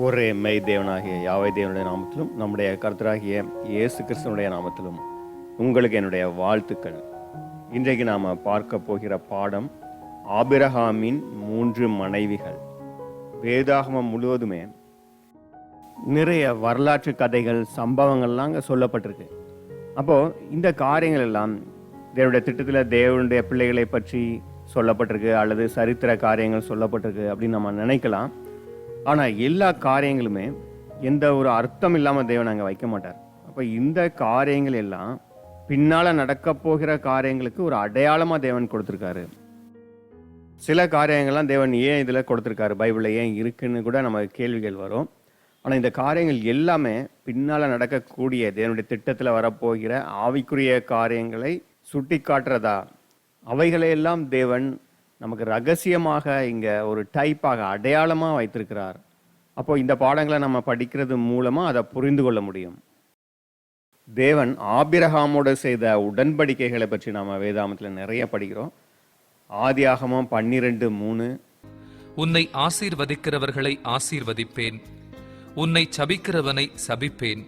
ஒரே மெய் தேவனாகிய யாவை தேவனுடைய நாமத்திலும் நம்முடைய கர்த்தராகிய இயேசு கிறிஸ்துவனுடைய நாமத்திலும் உங்களுக்கு என்னுடைய வாழ்த்துக்கள். இன்றைக்கு நாம் பார்க்க போகிற பாடம் ஆபிரகாமின் 3 மனைவிகள். வேதாகமம் முழுவதுமே நிறைய வரலாற்று கதைகள், சம்பவங்கள்லாம் அங்கே சொல்லப்பட்டிருக்கு. அப்போது இந்த காரியங்கள் எல்லாம் தேவனுடைய திட்டத்தில் தேவனுடைய பிள்ளைகளை பற்றி சொல்லப்பட்டிருக்கு, அல்லது சரித்திர காரியங்கள் சொல்லப்பட்டிருக்கு அப்படின்னு நம்ம நினைக்கலாம். ஆனால் எல்லா காரியங்களுமே எந்த ஒரு அர்த்தம் இல்லாமல் தேவன் அங்கே வைக்க மாட்டார். அப்போ இந்த காரியங்கள் எல்லாம் பின்னால் நடக்க போகிற காரியங்களுக்கு ஒரு அடையாளமாக தேவன் கொடுத்துருக்காரு. சில காரியங்கள்லாம் தேவன் ஏன் இதில் கொடுத்துருக்காரு, பைபிளில் ஏன் இருக்குன்னு கூட நமக்கு கேள்விகள் வரும். ஆனால் இந்த காரியங்கள் எல்லாமே பின்னால் நடக்கக்கூடிய தேவனுடைய திட்டத்தில் வரப்போகிற ஆவிக்குரிய காரியங்களை சுட்டி காட்டுறதா, அவைகளையெல்லாம் தேவன் நமக்கு ரகசியமாக இங்கே ஒரு டைப்பாக அடையாளமாக வைத்திருக்கிறார். அப்போ இந்த பாடங்களை நம்ம படிக்கிறது மூலமாக அதை புரிந்து கொள்ள முடியும். தேவன் ஆபிரகாமோடு செய்த உடன்படிக்கைகளை பற்றி நாம் வேதாகமத்தில் நிறைய படிக்கிறோம். ஆதியாகமம் 12:3, உன்னை ஆசீர்வதிக்கிறவர்களை ஆசீர்வதிப்பேன், உன்னை சபிக்கிறவனை சபிப்பேன்,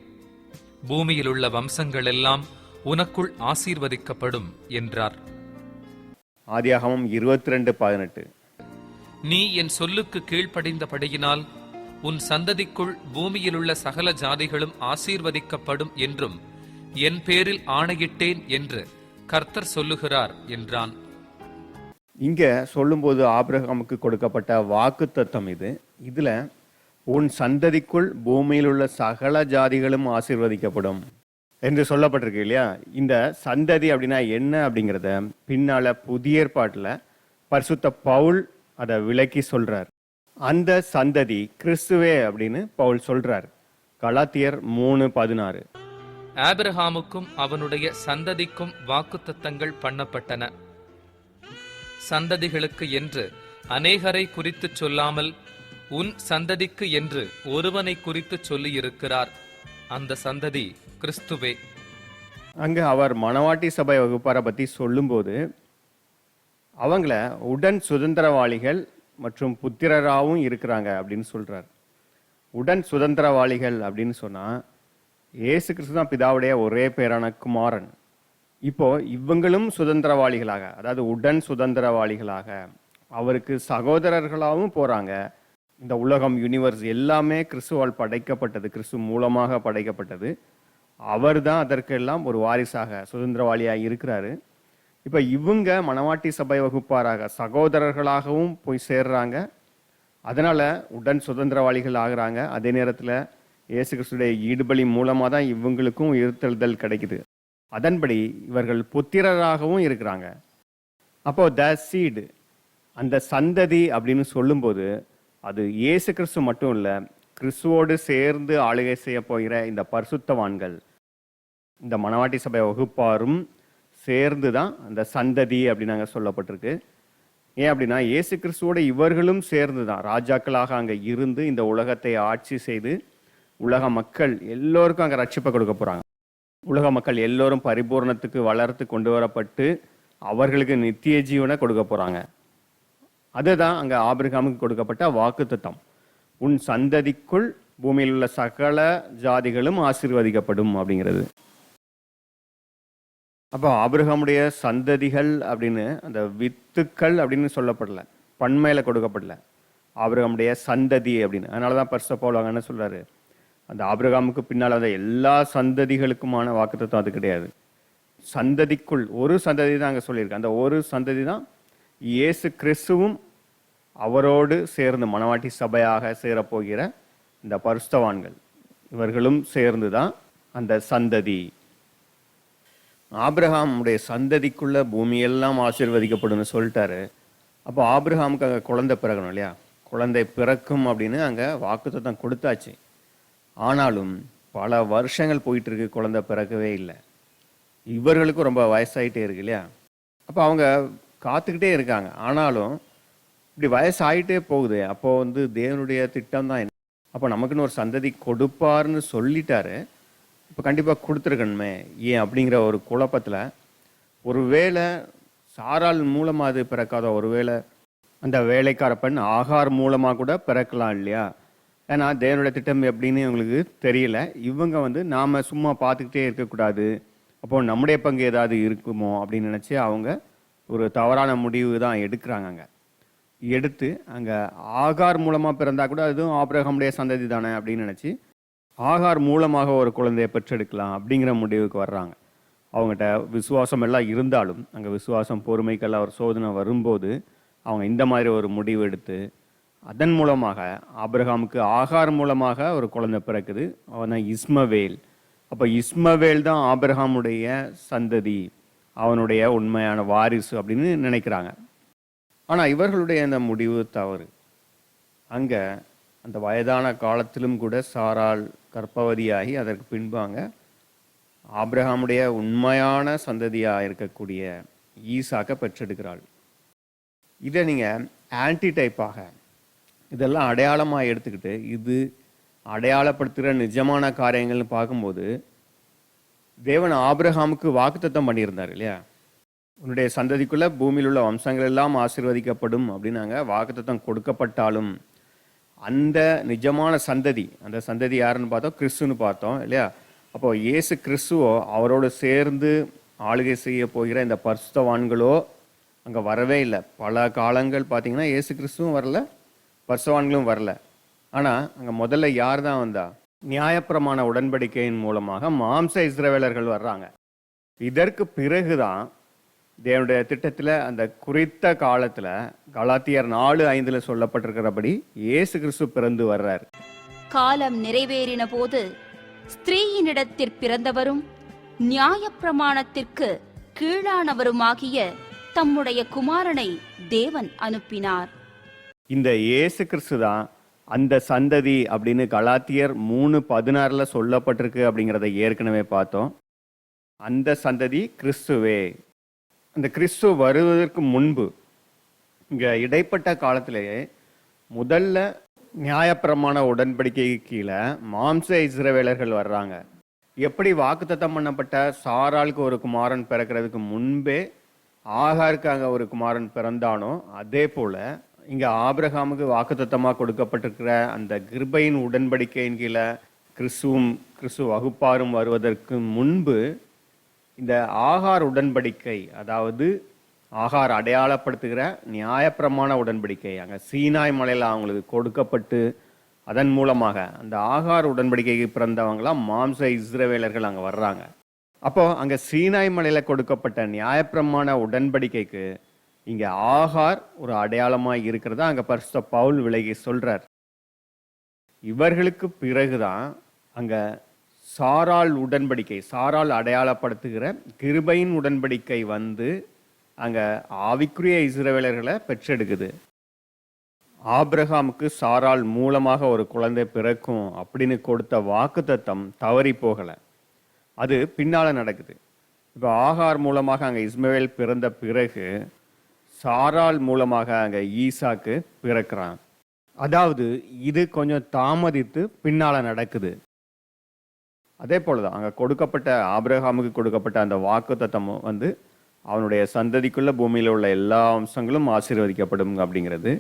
பூமியில் உள்ள வம்சங்கள் எல்லாம் உனக்குள் ஆசீர்வதிக்கப்படும் என்றார். ஆதியாகமம் 22:18, நீ என் சொல்லுக்கு கீழ்ப்படிந்தபடியினால் உன் சந்ததிக்குள் பூமியில் உள்ள சகல ஜாதிகளும் ஆசீர்வதிக்கப்படும் என்றும் என் பேரில் ஆணையிட்டேன் என்று கர்த்தர் சொல்லுகிறார் என்றான். இங்க சொல்லும்போது ஆபிரகாமுக்கு கொடுக்கப்பட்ட வாக்குத்தத்தம் இது. இதுல உன் சந்ததிக்குள் பூமியில் உள்ள சகல ஜாதிகளும் ஆசீர்வதிக்கப்படும் என்று சொல்லப்பட்டிருக்கு இல்லையா. இந்த சந்ததி அப்படின்னா என்ன அப்படிங்கிறத பின்னால புதிய ஏற்பாட்டில் பரிசுத்த பவுல் அதை விளக்கி சொல்றார். அந்த சந்ததி கிறிஸ்துவே அப்படின்னு பவுல் சொல்றார். கலாத்தியர் 3:16, ஆபிரகாமுக்கும் அவனுடைய சந்ததிக்கும் வாக்குத்தத்தங்கள் பண்ணப்பட்டன. சந்ததிகளுக்கு என்று அநேகரை குறித்து சொல்லாமல் உன் சந்ததிக்கு என்று ஒருவனை குறித்து சொல்லியிருக்கிறார். அந்த சந்ததி கிறிஸ்துவே. அங்க அவர் மணவாட்டி சபை வகுப்பாரை பத்தி சொல்லும்போது அவங்கள உடன் சுதந்திரவாளிகள் மற்றும் புத்திரராகவும் இருக்கிறாங்க அப்படின்னு சொல்றார். உடன் சுதந்திரவாளிகள் அப்படின்னு சொன்னா இயேசு கிறிஸ்து தான் பிதாவுடைய ஒரே பேரான குமாரன். இப்போ இவங்களும் சுதந்திரவாளிகளாக, அதாவது உடன் சுதந்திரவாளிகளாக அவருக்கு சகோதரர்களாகவும் போறாங்க. இந்த உலகம், யூனிவர்ஸ் எல்லாமே கிறிஸ்துவால் படைக்கப்பட்டது, கிறிஸ்து மூலமாக படைக்கப்பட்டது. அவர் தான் அதற்கெல்லாம் ஒரு வாரிசாக சுதந்திரவாளியாக இருக்கிறாரு. இப்போ இவங்க மணவாட்டி சபை வகுப்பாராக சகோதரர்களாகவும் போய் சேர்றாங்க. அதனால உடன் சுதந்திரவாளிகள் ஆகிறாங்க. அதே நேரத்தில் இயேசு கிறிஸ்துடைய ஈடுபலி மூலமாக தான் இவங்களுக்கும் உயிர்த்தெழுதல் கிடைக்குது. அதன்படி இவர்கள் புத்திரராகவும் இருக்கிறாங்க. அப்போ த சீடு, அந்த சந்ததி அப்படின்னு சொல்லும்போது அது இயேசு கிறிஸ்து மட்டும் இல்லை, கிறிஸ்துவோடு சேர்ந்து ஆளுகை செய்ய போகிற இந்த பரிசுத்தவான்கள், இந்த மணவாட்டி சபை வகுப்பாரும் சேர்ந்து தான் அந்த சந்ததி அப்படின்னு அங்கே சொல்லப்பட்டிருக்கு. ஏன் அப்படின்னா இயேசு கிறிஸ்துவோடு இவர்களும் சேர்ந்து தான் ராஜாக்களாக அங்கே இருந்து இந்த உலகத்தை ஆட்சி செய்து உலக மக்கள் எல்லோருக்கும் அங்கே ரட்சிப்பை கொடுக்க போகிறாங்க. உலக மக்கள் எல்லோரும் பரிபூர்ணத்துக்கு வளர்த்து கொண்டு வரப்பட்டு அவர்களுக்கு நித்திய ஜீவனை கொடுக்க போகிறாங்க. அதுதான் அங்கே ஆபிரகாமுக்கு கொடுக்கப்பட்ட வாக்குத்தத்தம். உன் சந்ததிக்குள் பூமியில் உள்ள சகல ஜாதிகளும் ஆசீர்வதிக்கப்படும் அப்படிங்கிறது. அப்போ ஆபிரகாமுடைய சந்ததிகள் அப்படின்னு அந்த வித்துக்கள் அப்படின்னு சொல்லப்படல, பன்மையில கொடுக்கப்படல, ஆபிரகாமுடைய சந்ததி அப்படின்னு. அதனால தான் பரிசுத்த பவுல் என்ன சொல்றாரு, அந்த ஆபிரகாமுக்கு பின்னால் அந்த எல்லா சந்ததிகளுக்குமான வாக்குத்தத்தம் அது கிடையாது. சந்ததிக்குள் ஒரு சந்ததி தான் அங்கே சொல்லியிருக்கு. அந்த ஒரு சந்ததி தான் இயேசு கிறிஸ்துவும் அவரோடு சேர்ந்து மணவாட்டி சபையாக சேரப்போகிற இந்த பரிசுத்தவான்கள், இவர்களும் சேர்ந்து தான் அந்த சந்ததி. ஆபிரகாமுடைய சந்ததிக்குள்ள பூமியெல்லாம் ஆசீர்வதிக்கப்படும் சொல்லிட்டாரு. அப்போ ஆபிரகாமுக்கு அங்கே குழந்தை பிறக்கணும் இல்லையா, குழந்தை பிறக்கும் அப்படின்னு அங்கே வாக்குத்தத்தம் கொடுத்தாச்சு. ஆனாலும் பல வருஷங்கள் போயிட்டு இருக்கு, குழந்தை பிறக்கவே இல்லை. இவர்களுக்கும் ரொம்ப வயசாயிட்டே இருக்கு இல்லையா. அப்போ அவங்க காத்துக்கிட்டே இருக்காங்க. ஆனாலும் இப்படி வயசாயிட்டே போகுது. அப்போ தேவனுடைய திட்டம் தான் என்ன, அப்போ நமக்குன்னு ஒரு சந்ததி கொடுப்பாருன்னு சொல்லிட்டாரு, இப்போ கண்டிப்பாக கொடுத்துருக்கணுமே ஏன் அப்படிங்கிற ஒரு குழப்பத்தில் ஒருவேளை சாராள் மூலமாக அது பிறக்காத, ஒருவேளை அந்த வேலைக்கார பெண் ஆகார் மூலமாக கூட பிறக்கலாம் இல்லையா. ஏன்னா தேவனுடைய திட்டம் எப்படின்னு இவங்களுக்கு தெரியல. இவங்க வந்து நாம சும்மா பார்த்துக்கிட்டே இருக்கக்கூடாது, அப்போ நம்முடைய பங்கு ஏதாவது இருக்குமோ அப்படின்னு நினச்சி அவங்க ஒரு தவறான முடிவு தான் எடுக்கிறாங்க. அங்கே எடுத்து அங்கே ஆகார் மூலமாக பிறந்தா கூட அதுவும் ஆபிரகாமுடைய சந்ததி தானே அப்படின்னு நினச்சி ஆகார் மூலமாக ஒரு குழந்தையை பெற்றெடுக்கலாம் அப்படிங்கிற முடிவுக்கு வர்றாங்க. அவங்ககிட்ட விசுவாசம் எல்லாம் இருந்தாலும் அங்கே விசுவாசம் பொறுமைக்கெல்லாம் ஒரு சோதனை வரும்போது அவங்க இந்த மாதிரி ஒரு முடிவு எடுத்து அதன் மூலமாக ஆபிரகாமுக்கு ஆகார் மூலமாக ஒரு குழந்தை பிறக்குது. அவன் தான் இஸ்மவேல். அப்போ இஸ்மவேல் தான் ஆபிரகாமுடைய சந்ததி, அவனுடைய உண்மையான வாரிசு அப்படின்னு நினைக்கிறாங்க. ஆனால் இவர்களுடைய அந்த முடிவு தவறு. அங்கே அந்த வயதான காலத்திலும் கூட சாராள் கர்ப்பவதியாகி அதற்கு பின்பாங்க ஆபிரகாமுடைய உண்மையான சந்ததியாக இருக்கக்கூடிய ஈசாக்கை பெற்றெடுக்கிறாள். இதை நீங்கள் ஆன்டி டைப்பாக இதெல்லாம் அடையாளமாக எடுத்துக்கிட்டு இது அடையாளப்படுத்துகிற நிஜமான காரியங்கள்னு பார்க்கும்போது தேவன் ஆபிரகாமுக்கு வாக்குத்தத்தம் பண்ணியிருந்தார் இல்லையா, உன்னுடைய சந்ததிக்குள்ள பூமியில் உள்ள வம்சங்கள் எல்லாம் ஆசீர்வதிக்கப்படும் அப்படின்னாங்க. வாக்குத்தத்தம் கொடுக்கப்பட்டாலும் அந்த நிஜமான சந்ததி, அந்த சந்ததி யாருன்னு பார்த்தோம், கிறிஸ்துன்னு பார்த்தோம் இல்லையா. அப்போ இயேசு கிறிஸ்துவோ அவரோடு சேர்ந்து ஆளுகை செய்ய போகிற இந்த பரிசுத்தவான்களோ அங்கே வரவே இல்லை. பல காலங்கள் பார்த்தீங்கன்னா இயேசு கிறிஸ்துவும் வரல, பரிசுத்தவான்களும் வரல. ஆனால் அங்கே முதல்ல யார் தான் வந்தா? நியாயப்பிரமாண உடன்படிக்கையின் மூலமாக மாம்ச இஸ்ரவேலர்கள் வர்றாங்க. இதற்கு பிறகுதான் தேவனுடைய திட்டத்தில் அந்த குறித்த காலத்தில் கலாத்தியர் 4:5 சொல்லப்பட்டிருக்கிறபடி இயேசு கிறிஸ்து பிறந்து வர்றார். காலம் நிறைவேறின போது ஸ்திரீயினிடத்தில் பிறந்தவரும் நியாயப்பிரமாணத்திற்கு கீழானவருமாகிய தம்முடைய குமாரனை தேவன் அனுப்பினார். இந்த இயேசு கிறிஸ்து தான் அந்த சந்ததி அப்படின்னு கலாத்தியர் 3:16 சொல்லப்பட்டிருக்கு அப்படிங்கிறத ஏற்கனவே பார்த்தோம். அந்த சந்ததி கிறிஸ்துவே. அந்த கிறிஸ்து வருவதற்கு முன்பு இங்கே இடைப்பட்ட காலத்திலேயே முதல்ல நியாயப்பிரமாண உடன்படிக்கைக்கு கீழே மாம்ச இஸ்ரவேலர்கள் வர்றாங்க. எப்படி வாக்குத்தத்தம் பண்ணப்பட்ட சாராளுக்கு ஒரு குமாரன் பிறக்கிறதுக்கு முன்பே ஆகாருக்கு அங்கே ஒரு குமாரன் பிறந்தானோ அதே போல இங்கே ஆபிரகாமுக்கு வாக்குத்தத்தமாக கொடுக்கப்பட்டிருக்கிற அந்த கிருபையின் உடன்படிக்கையின் கீழே கிறிஸ்து வகுப்பாரும் வருவதற்கு முன்பு இந்த ஆகார் உடன்படிக்கை, அதாவது ஆகார் அடையாளப்படுத்துகிற நியாயப்பிரமாண உடன்படிக்கை அங்கே சீனாய் மலையில் அவங்களுக்கு கொடுக்கப்பட்டு அதன் மூலமாக அந்த ஆகார் உடன்படிக்கைக்கு பிறந்தவங்களாம் மாம்ச இஸ்ரவேலர்கள் அங்கே வர்றாங்க. அப்போ அங்கே சீனாய் மலையில் கொடுக்கப்பட்ட நியாயப்பிரமாண உடன்படிக்கைக்கு இங்கே ஆகார் ஒரு அடையாளமாக இருக்கிறதா அங்கே பரிசுத்த பவுல் விலகி சொல்றார். இவர்களுக்கு பிறகுதான் அங்கே சாராள் உடன்படிக்கை, சாராள் அடையாளப்படுத்துகிற கிருபையின் உடன்படிக்கை வந்து அங்கே ஆவிக்குரிய இஸ்ரவேலர்களை பெற்றெடுக்குது. ஆபிரகாமுக்கு சாராள் மூலமாக ஒரு குழந்தை பிறக்கும் அப்படின்னு கொடுத்த வாக்குத்தத்தம் தவறி போகலை, அது பின்னால் நடக்குது. இப்போ ஆகார் மூலமாக அங்கே இஸ்மவேல் பிறந்த பிறகு சாராள் மூலமாக அங்கே ஈசாக்கு பிறக்கிறான். அதாவது இது கொஞ்சம் தாமதித்து பின்னால் நடக்குது. அதே போல தான் அங்கே கொடுக்கப்பட்ட ஆபிரகாமுக்கு கொடுக்கப்பட்ட அந்த வாக்குத்தத்தம் வந்து அவனுடைய சந்ததிக்குள்ள பூமியில் உள்ள எல்லா வம்சங்களும் ஆசீர்வதிக்கப்படும் அப்படிங்கிறது.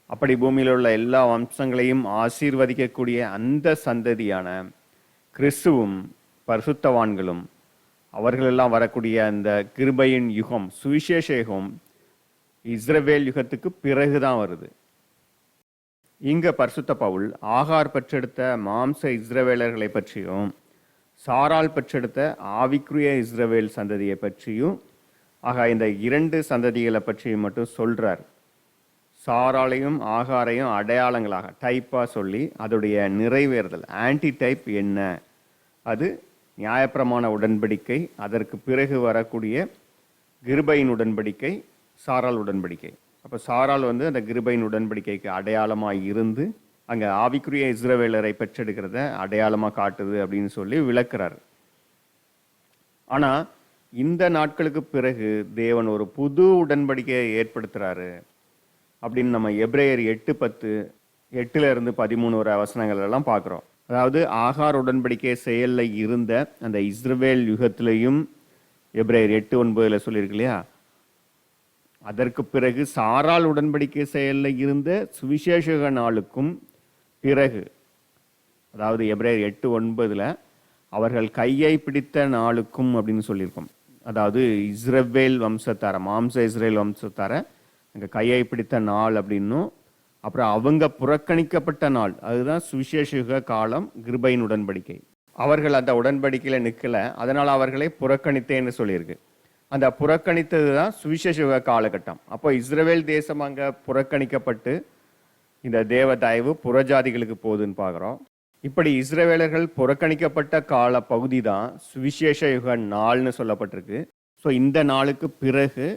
அப்படி பூமியில் உள்ள எல்லா வம்சங்களையும் ஆசீர்வதிக்கக்கூடிய அந்த சந்ததியான கிறிஸ்துவும் பரிசுத்தவான்களும் அவர்களெல்லாம் வரக்கூடிய அந்த கிருபையின் யுகம், சுவிசேஷ யுகம் இஸ்ரவேல் யுகத்துக்கு பிறகுதான் வருது. இங்க பரிசுத்த பவுல் ஆகார் பெற்றெடுத்த மாம்ச இஸ்ரவேலர்களை பற்றியும் சாராள் பெற்றெடுத்த ஆவிக்குரிய இஸ்ரவேல் சந்ததியை பற்றியும் இந்த 2 சந்ததிகளை பற்றியும் மட்டும் சொல்றார். சாராளையும் ஆகாரையும் அடையாளங்களாக டைப்பாக சொல்லி அதோடைய நிறைவேறுதல் ஆன்டி டைப் என்ன, அது நியாயப்பிரமாண உடன்படிக்கை, அதற்கு பிறகு வரக்கூடிய கிருபையின் உடன்படிக்கை, சாராள் உடன்படிக்கை. அப்போ சாராள் வந்து அந்த கிருபையின் உடன்படிக்கைக்கு அடையாளமாக இருந்து அங்கே ஆவிக்குரிய இஸ்ரவேலரை பெற்றெடுக்கிறத அடையாளமாக காட்டுது அப்படின்னு சொல்லி விளக்குறார். ஆனால் இந்த நாட்களுக்கு பிறகு தேவன் ஒரு புது உடன்படிக்கையை ஏற்படுத்துகிறாரு அப்படின்னு நம்ம எபிரேயர் 8:10, 8-13 வசனங்கள் எல்லாம் பார்க்குறோம். அதாவது ஆகார் உடன்படிக்கை செயலில் இருந்த அந்த இஸ்ரவேல் யுகத்திலையும் எபிரேயர் 8:9 சொல்லியிருக்கு இல்லையா, அதற்கு பிறகு சாராள் உடன்படிக்கை செயலில் இருந்த சுவிசேஷ நாளுக்கும் பிறகு அதாவது எபிரேயர் 8:9 அவர்கள் கையை பிடித்த நாளுக்கும் அப்படின்னு சொல்லியிருக்கோம். அதாவது இஸ்ரவேல் வம்சத்தார, மாம்ச இஸ்ரேல் வம்சத்தார அங்கே கையை பிடித்த நாள் அப்படின்னும், அப்புறம் அவங்க புறக்கணிக்கப்பட்ட நாள், அதுதான் சுவிசேஷ யுக காலம், கிருபையின் உடன்படிக்கை. அவர்கள் அந்த உடன்படிக்கையில நிற்கல, அதனால அவர்களை புறக்கணித்தேன்னு சொல்லியிருக்கு. அந்த புறக்கணித்தது தான் சுவிசேஷ யுக காலகட்டம். அப்போ இஸ்ரவேல் தேசம் அங்கே புறக்கணிக்கப்பட்டு இந்த தேவ தயவு புறஜாதிகளுக்கு போகுதுன்னு பார்க்குறோம். இப்படி இஸ்ரவேலர்கள் புறக்கணிக்கப்பட்ட கால பகுதி தான் சுவிசேஷ யுக நாள்னு சொல்லப்பட்டிருக்கு. ஸோ இந்த நாளுக்கு பிறகு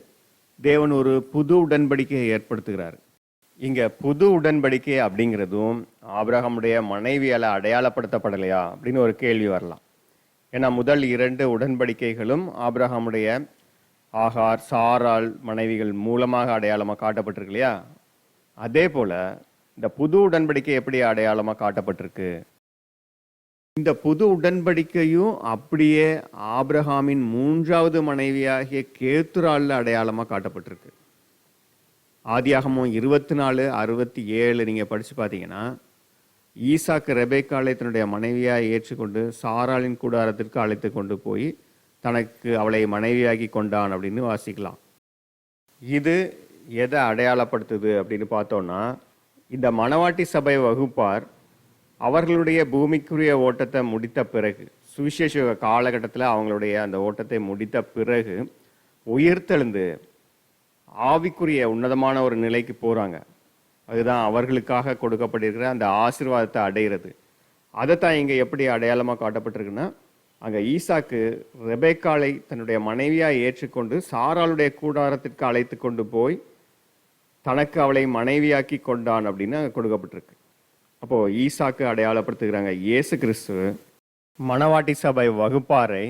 தேவன் ஒரு புது உடன்படிக்கையை ஏற்படுத்துகிறார். இங்கே புது உடன்படிக்கை அப்படிங்கிறதும் ஆபிரகாமுடைய மனைவியால் அடையாளப்படுத்தப்படலையா அப்படின்னு ஒரு கேள்வி வரலாம். ஏன்னா முதல் 2 உடன்படிக்கைகளும் ஆபிரகாமுடைய ஆகார், சாராள் மனைவிகள் மூலமாக அடையாளமாக காட்டப்பட்டிருக்கு இல்லையா? அதே போல இந்த புது உடன்படிக்கை எப்படி அடையாளமாக காட்டப்பட்டிருக்கு? இந்த புது உடன்படிக்கையும் அப்படியே ஆபிரகாமின் 3வது மனைவியாகிய கேத்துரால்ல அடையாளமாக காட்டப்பட்டிருக்கு. ஆதியாகமம் 24:67 நீங்கள் படித்து பார்த்தீங்கன்னா, ஈசாக்கு ரெபேக்காளை தன்னுடைய மனைவியாக ஏற்றுக்கொண்டு சாராளின் கூடாரத்திற்கு அழைத்து கொண்டு போய் தனக்கு அவளை மனைவியாகி கொண்டான் அப்படின்னு வாசிக்கலாம். இது எதை அடையாளப்படுத்துது அப்படின்னு பார்த்தோன்னா, இந்த மணவாட்டி சபை வகுப்பார் அவர்களுடைய பூமிக்குரிய ஓட்டத்தை முடித்த பிறகு, சுவிசேஷ காலகட்டத்தில் அவங்களுடைய அந்த ஓட்டத்தை முடித்த பிறகு உயிர்த்தெழுந்து ஆவிக்குரிய உன்னதமான ஒரு நிலைக்கு போகிறாங்க. அதுதான் அவர்களுக்காக கொடுக்கப்பட்டிருக்கிற அந்த ஆசீர்வாதத்தை அடைகிறது. அதைத்தான் இங்கே எப்படி அடையாளமாக காட்டப்பட்டிருக்குன்னா, அங்கே ஈசாக்கு ரெபேக்காளை தன்னுடைய மனைவியாக ஏற்றுக்கொண்டு சாராளுடைய கூடாரத்திற்கு அழைத்து கொண்டு போய் தனக்கு அவளை மனைவியாக்கி கொண்டான் அப்படின்னு அங்கே கொடுக்கப்பட்டிருக்கு. அப்போது ஈசாக்கு அடையாளப்படுத்துகிறாங்க இயேசு கிறிஸ்து மணவாட்டி சபை வகுப்பாரை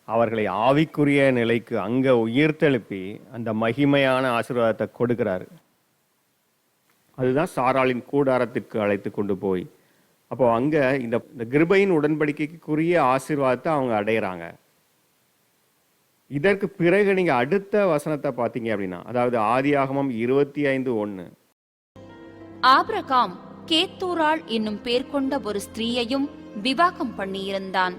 அவர்களை ஆவிக்குரிய நிலைக்கு அங்கே உயிர்த்தெழுப்பி அந்த மகிமையான ஆசீர்வாதத்தை கொடுக்கிறாரு. அதுதான் சாராளின் கூடாரத்திற்கு அழைத்து கொண்டு போய், அப்போ அங்கே இந்த கிருபையின் உடன்படிக்கைக்குரிய ஆசீர்வாதத்தை அவங்க அடையிறாங்க. இதற்கு பிறகு நீங்க அடுத்த வசனத்தை பார்த்தீங்க அப்படின்னா, அதாவது ஆதியாகமம் 25:1, ஆபிரகாம் கேத்தூராள் என்னும் பேர் கொண்ட ஒரு ஸ்திரீயையும் விவாகம் பண்ணியிருந்தான்.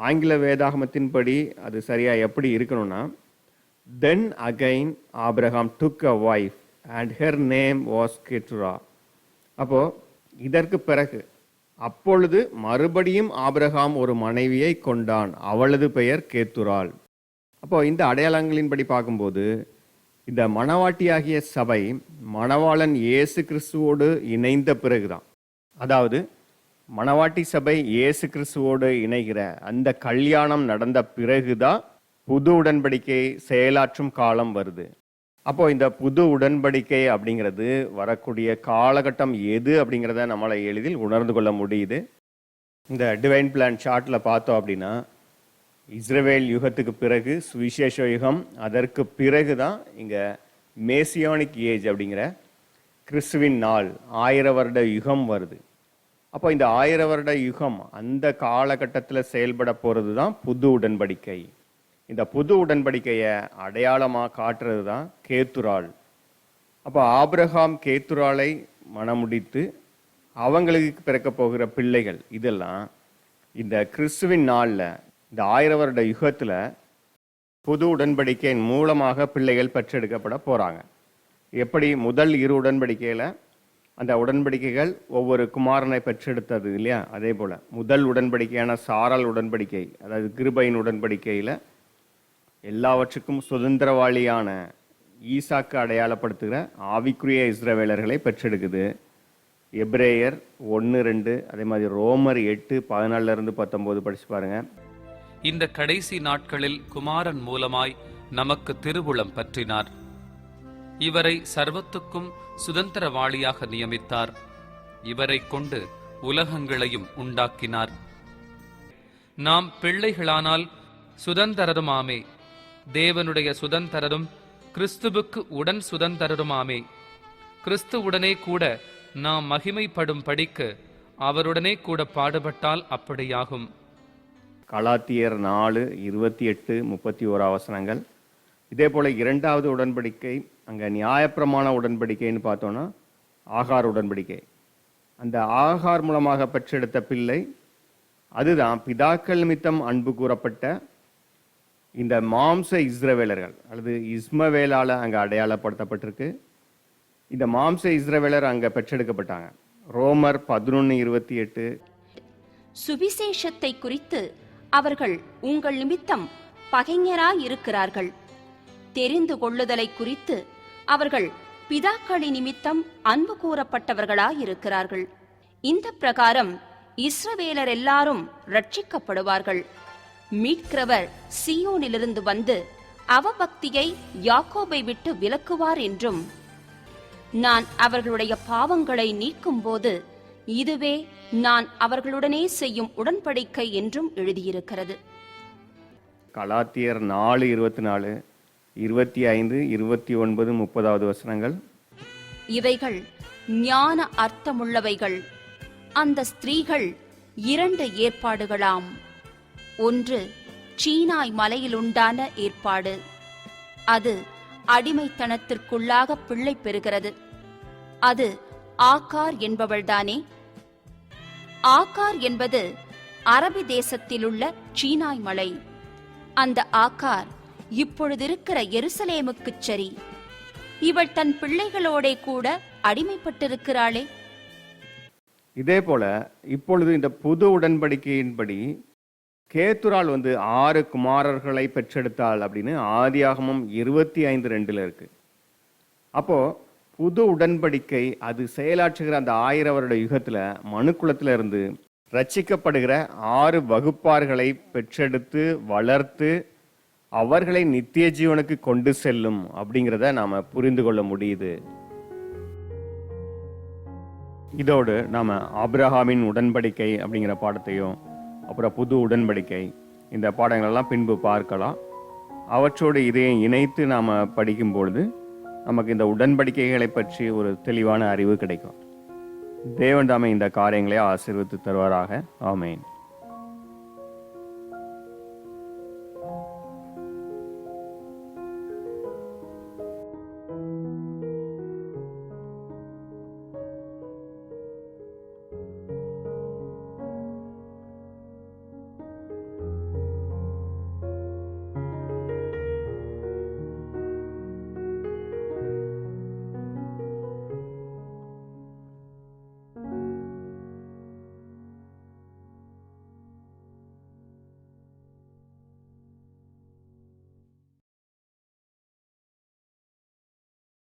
ஆங்கில வேதாகமத்தின்படி அது சரியா எப்படி இருக்கணும்னா, then again Abraham took a wife and her name was Keturah. அப்போ இதற்கு பிறகு, அப்பொழுது மறுபடியும் ஆபிரகாம் ஒரு மனைவியை கொண்டான், அவளது பெயர் கேத்துராள். அப்போ இந்த அடையாளங்களின்படி பார்க்கும்போது இந்த மணவாட்டியாகிய சபை மணவாளன் இயேசு கிறிஸ்துவோடு இணைந்த பிறகுதான், அதாவது மணவாட்டி சபை இயேசு கிறிஸ்துவோடு இணைகிற அந்த கல்யாணம் நடந்த பிறகுதான் புது உடன்படிக்கை செயலாற்றும் காலம் வருது. அப்போ இந்த புது உடன்படிக்கை அப்படிங்கிறது வரக்கூடிய காலகட்டம் எது அப்படிங்கிறத நம்மளை எளிதில் உணர்ந்து கொள்ள முடியுது. இந்த டிவைன் பிளான் சார்ட்டில் பார்த்தோம் அப்படின்னா, இஸ்ரவேல் யுகத்துக்கு பிறகு சுவிசேஷ யுகம், அதற்கு பிறகு தான் இங்கே மேசியானிக் ஏஜ் அப்படிங்கிற கிறிஸ்துவின் நாள் 1000 வருட யுகம் வருது. அப்போ இந்த 1000 வருட யுகம் அந்த காலகட்டத்தில் செயல்பட போகிறது தான் புது உடன்படிக்கை. இந்த புது உடன்படிக்கையை அடையாளமாக காட்டுறது தான் கேத்துராள். அப்போ ஆபிரகாம் கேத்துராளை மணமுடித்து அவங்களுக்கு பிறக்க போகிற பிள்ளைகள், இதெல்லாம் இந்த கிறிஸ்துவின் நாளில் இந்த 1000 வருட யுகத்தில் புது உடன்படிக்கையின் மூலமாக பிள்ளைகள் பெற்றெடுக்கப்பட போகிறாங்க. எப்படி முதல் 2 உடன்படிக்கையில் அந்த உடன்படிக்கைகள் ஒவ்வொரு குமாரனை பெற்றெடுத்தது இல்லையா, அதே போல் முதல் உடன்படிக்கையான சாராள் உடன்படிக்கை, அதாவது கிருபையின் உடன்படிக்கையில் எல்லாவற்றுக்கும் சுதந்திரவாளியான ஈசாக்கு அடையாளப்படுத்துகிற ஆவிக்குரிய இஸ்ரவேலர்களை பெற்றெடுக்குது. எபிரேயர் 1:2, அதே மாதிரி ரோமர் 8:14-19 படிச்சு பாருங்க. இந்த கடைசி நாட்களில் குமாரன் மூலமாய் நமக்கு திருவுளம் பற்றினார். இவரை சர்வத்துக்கும் சுதந்திரவாளியாக நியமித்தார். இவரை கொண்டு உலகங்களையும் உண்டாக்கினார். நாம் பிள்ளைகளானால் சுதந்திரருமாமே, தேவனுடைய சுதந்திரரும் கிறிஸ்துவுக்கு உடன் சுதந்திரருமாமே. கிறிஸ்துவுடனே கூட நாம் மகிமைப்படும் படிக்கு அவருடனே கூட பாடுபட்டால் அப்படியாகும். கலாத்தியர் 4:28-31 வசனங்கள். இதே போல் 2வது உடன்படிக்கை, அங்கே நியாயப்பிரமாண உடன்படிக்கைன்னு பார்த்தோன்னா ஆகார் உடன்படிக்கை. அந்த ஆகார் மூலமாக பெற்றெடுத்த பிள்ளை, அதுதான் பிதாக்கள் நிமித்தம் அன்பு கூறப்பட்ட இந்த மாம்ச இஸ்ரவேலர்கள் அல்லது இஸ்மவேலால அங்க அடையாளப்படுத்தப்பட்டிருக்கு. இந்த மாம்ச இஸ்ரவேலர் அங்க பெற்றெடுக்கப்பட்டாங்க. ரோமர் 11:28. சுவிசேஷத்தை குறித்து அவர்கள் உங்கள் நிமித்தம் பகைஞராயிருக்கிறார்கள். தெரிந்து கொள்ளுதலை குறித்து அவர்கள் பிதாக்களின் நிமித்தம் அன்பு கூறப்பட்டவர்களாயிருக்கிறார்கள். இந்த பிரகாரம் இஸ்ரவேலர் எல்லாரும் ரட்சிக்கப்படுவார்கள். மீட்கிறவர் சீயோனிலிருந்து வந்து அவபக்தியை யாக்கோபை விட்டு விலக்குவார் என்றும், நான் அவர்களுடைய பாவங்களை நீக்கும்போது இதுவே நான் அவர்களுடனே செய்யும் உடன்படிக்கை என்றும் எழுதியிருக்கிறது. கலாத்தியர் 4:24, 25, 29, 30வது வசனங்கள். இவைகள் ஞான அர்த்தமுள்ளவைகள். அந்த ஸ்திரீகள் 2 ஏற்பாடுகளாம். ஒன்று சீனாய் மலையில் உண்டான ஏற்பாடு. அது அடிமைத்தனத்திற்குள்ளாக பிள்ளை பெறுகிறது. அது ஆகார் என்பவள்தானே. ஆகார் என்பது அரபி தேசத்திலுள்ள சீனாய் மலை. அந்த ஆகார் இப்பொழுதிருக்கிற எருசலேமுக்குச் சரி. இவள் தன் பிள்ளைகளோடே கூட அடிமைப்பட்டிருக்கிறாளே. இதே போல இப்பொழுது இந்த புது உடன்படிக்கையின்படி கேத்துரால் 6 குமாரர்களை பெற்றெடுத்தாள் அப்படின்னு ஆதியாகமம் 25:2 இருக்கு. அப்போ புது உடன்படிக்கை அது செயலாற்றுகிற அந்த 1000 வருட யுகத்துல மனுக்குலத்துல இருந்து ரட்சிக்கப்படுகிற 6 வகுப்பார்களை பெற்றெடுத்து வளர்த்து அவர்களை நித்திய ஜீவனுக்கு கொண்டு செல்லும் அப்படிங்கிறத நாம புரிந்து கொள்ள முடியுது. இதோடு நாம ஆபிரகாமின் உடன்படிக்கை அப்படிங்கிற பாடத்தையும் அப்புறம் புது உடன்படிக்கை இந்த பாடங்களெல்லாம் பின்பு பார்க்கலாம். அவற்றோடு இதையும் இணைத்து நாம் படிக்கும் பொழுது நமக்கு இந்த உடன்படிக்கைகளை பற்றி ஒரு தெளிவான அறிவு கிடைக்கும். தேவன் தாமே இந்த காரியங்களை ஆசீர்வதித்து தருவாராக. ஆமென்.